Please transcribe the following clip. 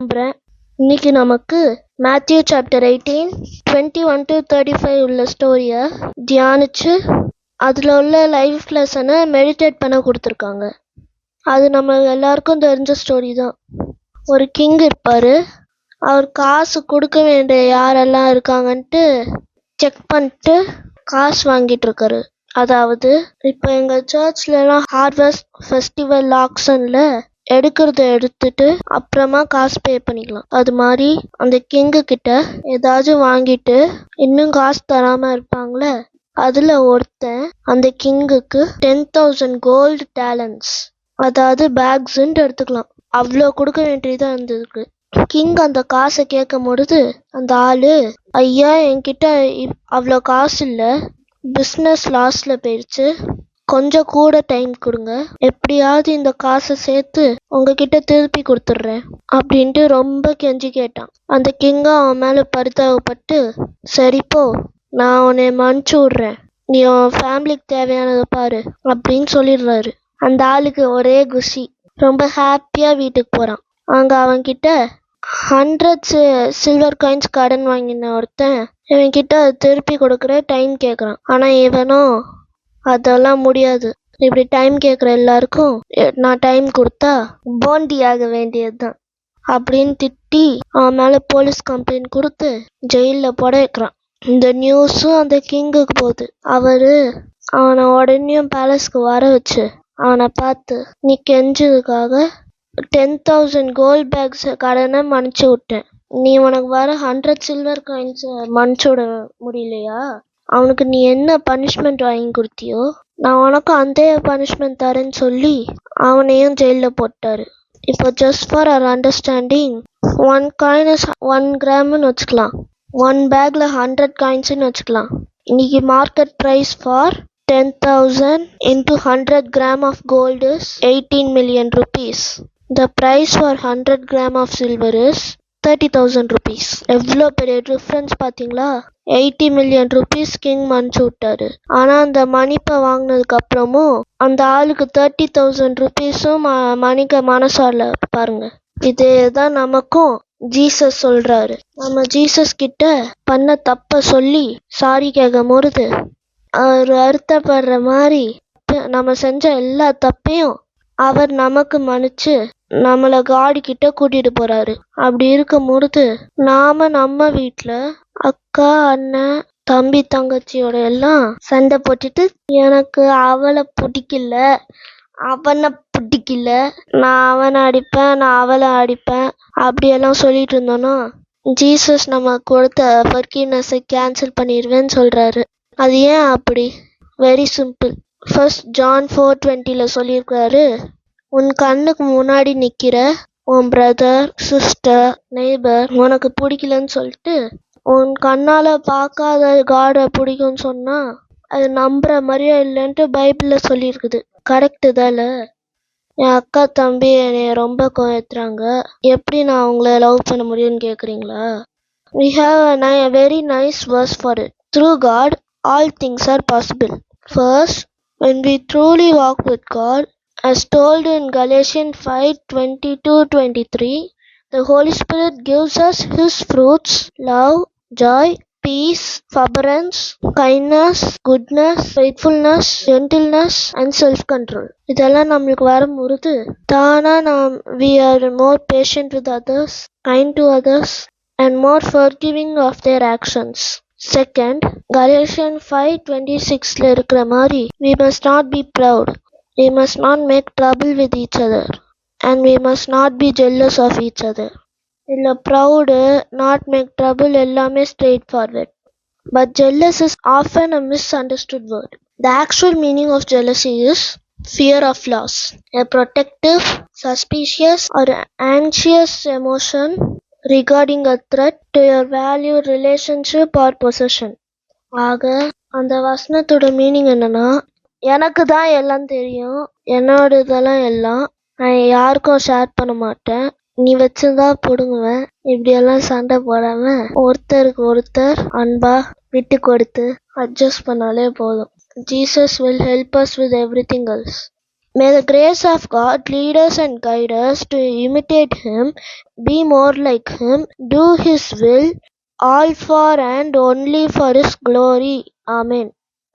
நம்புறேன். இன்னைக்கு நமக்கு மேத்யூ சாப்டர் 18 21 to 35 உள்ள ஸ்டோரியை தியானிச்சு அதில் உள்ள லைஃப் லெசனை மெடிடேட் பண்ண கொடுத்துருக்காங்க. அது நம்ம எல்லாருக்கும் தெரிஞ்ச ஸ்டோரி தான். ஒரு கிங் இருப்பார். அவர் காசு கொடுக்க வேண்டிய யாரெல்லாம் இருக்காங்கன்ட்டு செக் பண்ணிட்டு காசு வாங்கிட்டு இருக்காரு. அதாவது இப்போ எங்கள் சர்ச்லலாம் ஹார்வெஸ்ட் ஃபெஸ்டிவல் ஆக்ஷனில் எடுக்கிறத எடுத்துட்டு அப்புறமா காசு பே பண்ணிக்கலாம். அது மாதிரி அந்த கிங்கு கிட்ட ஏதாச்சும் வாங்கிட்டு இன்னும் காசு தராமல் இருப்பாங்களே, அதில் ஒருத்தன் அந்த கிங்குக்கு 10,000 கோல்டு டேலண்ட்ஸ், அதாவது பேக்ஸுன்ட்டு எடுத்துக்கலாம், அவ்வளோ கொடுக்க வேண்டியதாக இருந்ததுக்கு. கிங் அந்த காசை கேட்கும் பொழுது அந்த ஆளு, ஐயா என்கிட்ட அவ்வளோ காசு இல்லை, பிஸ்னஸ் லாஸில் போயிடுச்சு, கொஞ்சம் கூட டைம் கொடுங்க, எப்படியாவது இந்த காசை சேர்த்து உங்ககிட்ட திருப்பி கொடுத்துட்றேன் அப்படின்ட்டு ரொம்ப கெஞ்சி கேட்டான். அந்த கிங்கு அவன் மேலே பரிதாபப்பட்டு, சரிப்போ நான் உன்னை மன்னிச்சு விட்றேன், நீ உன் ஃபேமிலிக்கு தேவையானதை பாரு அப்படின்னு சொல்லிடுறாரு. அந்த ஆளுக்கு ஒரே குஷி, ரொம்ப ஹாப்பியாக வீட்டுக்கு போகிறான். அங்கே அவன்கிட்ட 100 சில்வர் காயின்ஸ் கடன் வாங்கின ஒருத்தன் இவன்கிட்ட அதை திருப்பி கொடுக்குற டைம் கேட்குறான். ஆனால் இவனும் அதெல்லாம் முடியாது, இப்படி டைம் கேட்குற எல்லாருக்கும் நான் டைம் கொடுத்தா போண்டி ஆக வேண்டியது தான் அப்படின்னு திட்டி அவன் மேலே போலீஸ் கம்ப்ளைண்ட் கொடுத்து ஜெயிலில் போட வைக்கிறான். இந்த நியூஸும் அந்த கிங்குக்கு போகுது. அவனை உடனே பேலஸ்க்கு வர வச்சு அவனை பார்த்து, நீ கெஞ்சதுக்காக 10,000 கோல்ட் பேக்ஸ் கடனை மன்னிச்சு விட்டேன், நீ உனக்கு வர 100 சில்வர் காயின்ஸை மன்னிச்சு விட முடியலையா, அவனுக்கு நீ என்ன பனிஷ்மெண்ட் வாங்கி கொடுத்தியோ நான் உனக்கு அந்த பனிஷ்மெண்ட் தரேன்னு சொல்லி அவனையும் ஜெயிலில் போட்டாரு. இப்போ just for our understanding, 1 coin is 1 கிராம்னு வச்சுக்கலாம், 1 பேக்கில் 100 காயின்ஸ்னு வச்சுக்கலாம். இன்னைக்கு market price for 10,000 into 100 gram of gold is 18 million rupees. The price for 100 gram of silver is 30,000 rupees. எவ்வளோ பெரிய டிஃப்ரென்ஸ் பார்த்தீங்களா? 80 million rupees கிங் மன்னிச்சு விட்டாரு. ஆனால் அந்த மன்னிப்பை வாங்கினதுக்கு அப்புறமும் அந்த ஆளுக்கு 30,000 rupeesம் மன்னிக்க மனசால பாருங்க. இதே தான் நமக்கும் ஜீசஸ் சொல்றாரு. நம்ம ஜீசஸ் கிட்ட பண்ண தப்ப சொல்லி சாரி கேட்கும் பொழுது அவர் வருத்தப்படுற மாதிரி நம்ம செஞ்ச எல்லா தப்பையும் அவர் நமக்கு மன்னிச்சு நம்மளை காடு கிட்ட கூட்டிட்டு போறாரு. அப்படி இருக்கும் பொழுது நாம நம்ம வீட்டுல அக்கா அண்ணன் தம்பி தங்கச்சியோட எல்லாம் சண்டை போட்டுட்டு, எனக்கு அவளை பிடிக்கல, அவனை பிடிக்கல, நான் அவனை அடிப்பேன், நான் அவளை அடிப்பேன் அப்படியெல்லாம் சொல்லிட்டு இருந்தோன்னா ஜீசஸ் நம்ம கொடுத்த ஃபர்கிவ்னஸை கேன்சல் பண்ணிடுவேன்னு சொல்றாரு. அது ஏன் அப்படி? Very simple. ஃபர்ஸ்ட் ஜான் 4:20 சொல்லியிருக்காரு, உன் கண்ணுக்கு முன்னாடி நிற்கிற உன் பிரதர் சிஸ்டர் நெய்பர் உனக்கு பிடிக்கலன்னு சொல்லிட்டு உன் கண்ணால் பார்க்காத காடை பிடிக்கும்னு சொன்னால் அது நம்புற மாதிரியே இல்லைன்ட்டு பைபிளில் சொல்லியிருக்குது. கரெக்டு தானே? என் அக்கா தம்பி என்னை ரொம்ப கோயத்துறாங்க, எப்படி நான் அவங்கள லவ் பண்ண முடியும்னு கேட்குறீங்களா? We have a very nice verse for it. Through God all things are possible. First, when we truly walk with God, as told in Galatians 5:20-23, the Holy Spirit gives us His fruits: love, joy, peace, forbearance, kindness, goodness, faithfulness, gentleness and self-control. இதெல்லாம் நம்மளுக்கு வரும்பொழுது தானா we are more patient with others, kind to others and more forgiving of their actions. Second, Galatians 5:26 இருக்கிற மாதிரி we must not be proud, we must not make trouble with each other and we must not be jealous of each other. இல்லை proud not make trouble எல்லாமே straight forward. But jealous is often a misunderstood word. The actual meaning of jealousy is fear of loss, a protective, suspicious or anxious emotion regarding a threat to your valued relationship or possession. ஆக அந்த வசனத்தோட meaning என்னன்னா, எனக்கு தான் எல்லாம் தெரியும், என்னோட இதெல்லாம் எல்லாம் நான் யாருக்கும் ஷேர் பண்ண மாட்டேன், நீ வச்சுதான் பிடுங்குவேன், இப்படியெல்லாம் சண்டை போடாம ஒருத்தருக்கு ஒருத்தர் அன்பா விட்டு கொடுத்து அட்ஜஸ்ட் பண்ணாலே போதும். Jesus will help us with everything else. May the grace of God lead us and guide us to imitate Him, be more like Him, do His will, all for and only for His glory. Amen.